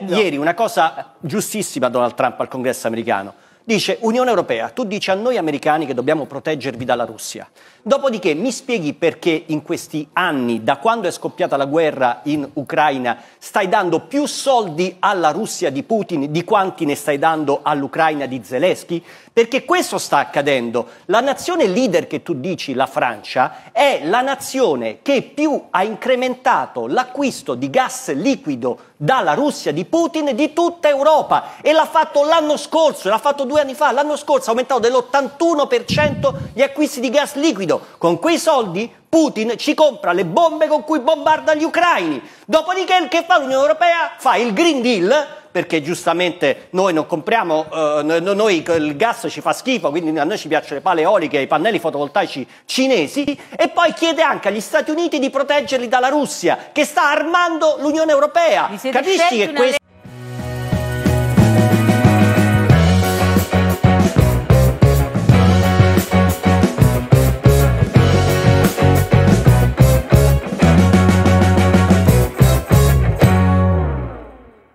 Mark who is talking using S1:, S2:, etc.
S1: Ieri una cosa giustissima Donald Trump al Congresso americano. Dice: Unione Europea, tu dici a noi americani che dobbiamo proteggervi dalla Russia. Dopodiché mi spieghi perché in questi anni, da quando è scoppiata la guerra in Ucraina, stai dando più soldi alla Russia di Putin di quanti ne stai dando all'Ucraina di Zelensky? Perché questo sta accadendo. La nazione leader che tu dici, la Francia, è la nazione che più ha incrementato l'acquisto di gas liquido dalla Russia di Putin di tutta Europa, e l'ha fatto l'anno scorso, l'ha fatto 2 anni fa. L'anno scorso ha aumentato dell'81% gli acquisti di gas liquido. Con quei soldi Putin ci compra le bombe con cui bombarda gli ucraini. Dopodiché che fa l'Unione Europea? Fa il Green Deal, perché giustamente noi non compriamo, noi il gas ci fa schifo, quindi a noi ci piacciono le pale eoliche e i pannelli fotovoltaici cinesi, e poi chiede anche agli Stati Uniti di proteggerli dalla Russia, che sta armando l'Unione Europea. Capisci che questo